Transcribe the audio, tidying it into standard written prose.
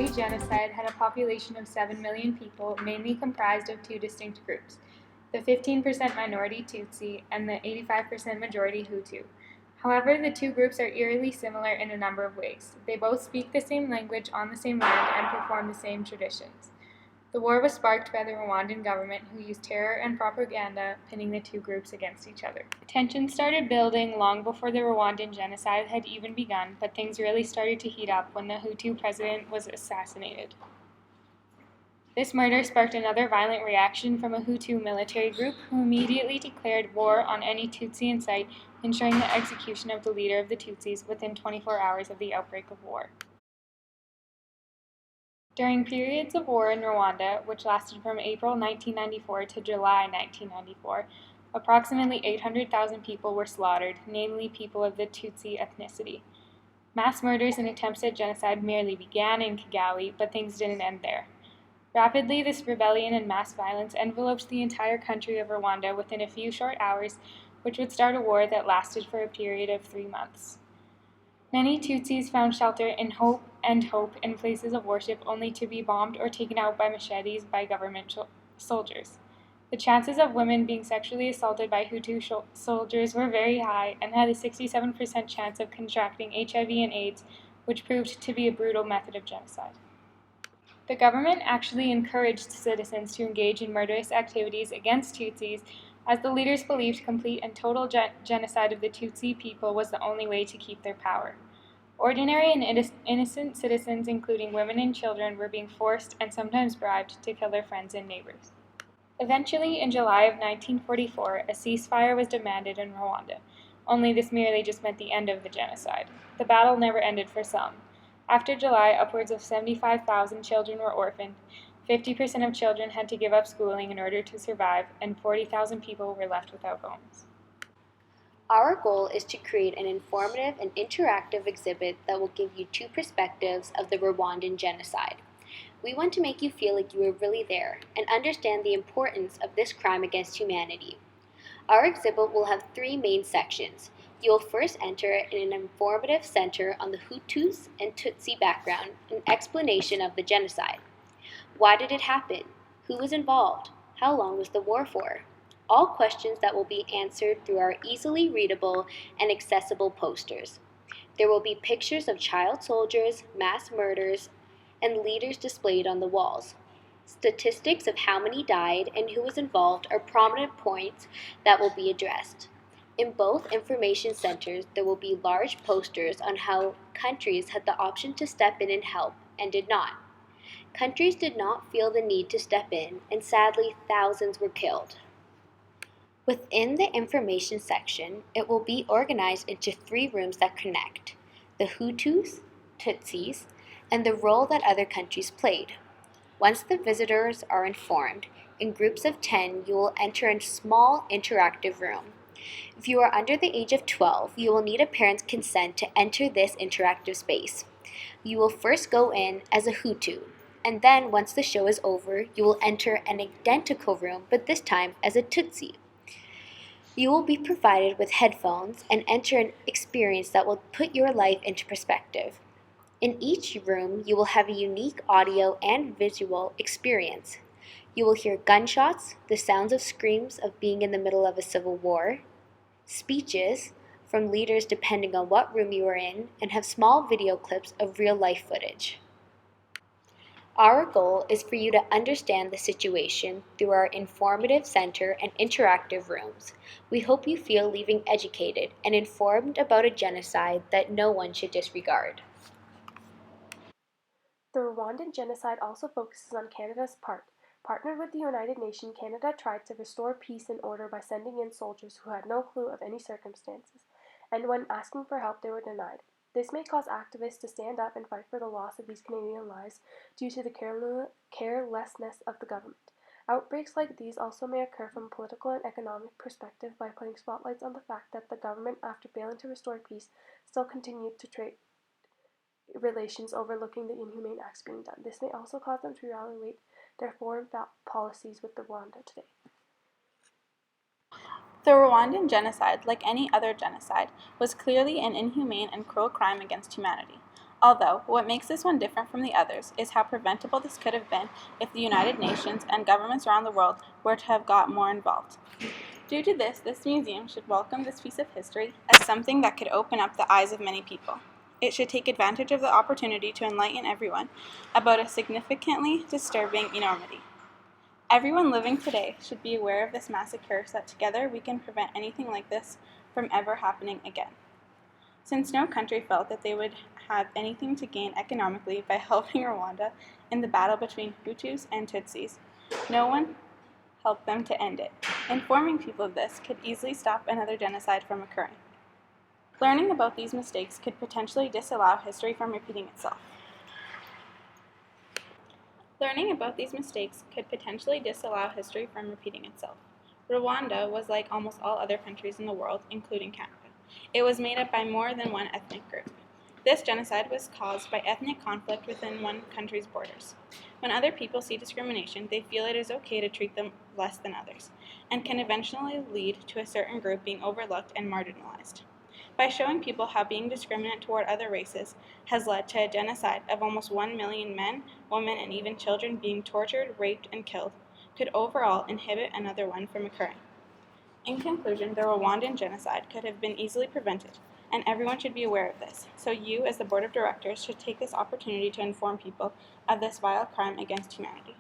Kigali genocide had a population of 7 million people, mainly comprised of two distinct groups, the 15% minority Tutsi and the 85% majority Hutu. However, the two groups are eerily similar in a number of ways. They both speak the same language on the same land and perform the same traditions. The war was sparked by the Rwandan government, who used terror and propaganda, pitting the two groups against each other. Tensions started building long before the Rwandan genocide had even begun, but things really started to heat up when the Hutu president was assassinated. This murder sparked another violent reaction from a Hutu military group, who immediately declared war on any Tutsi in sight, ensuring the execution of the leader of the Tutsis within 24 hours of the outbreak of war. During periods of war in Rwanda, which lasted from April 1994 to July 1994, approximately 800,000 people were slaughtered, namely people of the Tutsi ethnicity. Mass murders and attempts at genocide merely began in Kigali, but things didn't end there. Rapidly, this rebellion and mass violence enveloped the entire country of Rwanda within a few short hours, which would start a war that lasted for a period of 3 months. Many Tutsis found shelter in hope in places of worship, only to be bombed or taken out by machetes by government soldiers. The chances of women being sexually assaulted by Hutu soldiers were very high and had a 67% chance of contracting HIV and AIDS, which proved to be a brutal method of genocide. The government actually encouraged citizens to engage in murderous activities against Tutsis, as the leaders believed complete and total genocide of the Tutsi people was the only way to keep their power. Ordinary and innocent citizens, including women and children, were being forced and sometimes bribed to kill their friends and neighbors. Eventually, in July of 1944, a ceasefire was demanded in Rwanda, only this merely just meant the end of the genocide. The battle never ended for some. After July, upwards of 75,000 children were orphaned, 50% of children had to give up schooling in order to survive, and 40,000 people were left without homes. Our goal is to create an informative and interactive exhibit that will give you two perspectives of the Rwandan genocide. We want to make you feel like you were really there and understand the importance of this crime against humanity. Our exhibit will have three main sections. You will first enter in an informative center on the Hutus and Tutsi background, an explanation of the genocide. Why did it happen? Who was involved? How long was the war for? All questions that will be answered through our easily readable and accessible posters. There will be pictures of child soldiers, mass murders, and leaders displayed on the walls. Statistics of how many died and who was involved are prominent points that will be addressed. In both information centers, there will be large posters on how countries had the option to step in and help and did not. Countries did not feel the need to step in, and sadly, thousands were killed. Within the information section, it will be organized into three rooms that connect: the Hutus, Tutsis, and the role that other countries played. Once the visitors are informed, in groups of 10, you will enter a small interactive room. If you are under the age of 12, you will need a parent's consent to enter this interactive space. You will first go in as a Hutu, and then once the show is over, you will enter an identical room, but this time as a Tutsi. You will be provided with headphones and enter an experience that will put your life into perspective. In each room, you will have a unique audio and visual experience. You will hear gunshots, the sounds of screams of being in the middle of a civil war, speeches from leaders depending on what room you are in, and have small video clips of real-life footage. Our goal is for you to understand the situation through our informative center and interactive rooms. We hope you feel leaving educated and informed about a genocide that no one should disregard. The Rwandan genocide also focuses on Canada's part. Partnered with the United Nations, Canada tried to restore peace and order by sending in soldiers who had no clue of any circumstances, and when asking for help, they were denied. This may cause activists to stand up and fight for the loss of these Canadian lives due to the carelessness of the government. Outbreaks like these also may occur from a political and economic perspective by putting spotlights on the fact that the government, after failing to restore peace, still continued to trade relations, overlooking the inhumane acts being done. This may also cause them to evaluate their foreign policies with Rwanda today. The Rwandan genocide, like any other genocide, was clearly an inhumane and cruel crime against humanity. Although, what makes this one different from the others is how preventable this could have been if the United Nations and governments around the world were to have got more involved. Due to this museum should welcome this piece of history as something that could open up the eyes of many people. It should take advantage of the opportunity to enlighten everyone about a significantly disturbing enormity. Everyone living today should be aware of this massacre so that together we can prevent anything like this from ever happening again. Since no country felt that they would have anything to gain economically by helping Rwanda in the battle between Hutus and Tutsis, no one helped them to end it. Informing people of this could easily stop another genocide from occurring. Learning about these mistakes could potentially disallow history from repeating itself. Rwanda was like almost all other countries in the world, including Canada. It was made up by more than one ethnic group. This genocide was caused by ethnic conflict within one country's borders. When other people see discrimination, they feel it is okay to treat them less than others, and can eventually lead to a certain group being overlooked and marginalized. By showing people how being discriminate toward other races has led to a genocide of almost 1 million men, women, and even children being tortured, raped, and killed, could overall inhibit another one from occurring. In conclusion, the Rwandan genocide could have been easily prevented, and everyone should be aware of this. So you, as the Board of Directors, should take this opportunity to inform people of this vile crime against humanity.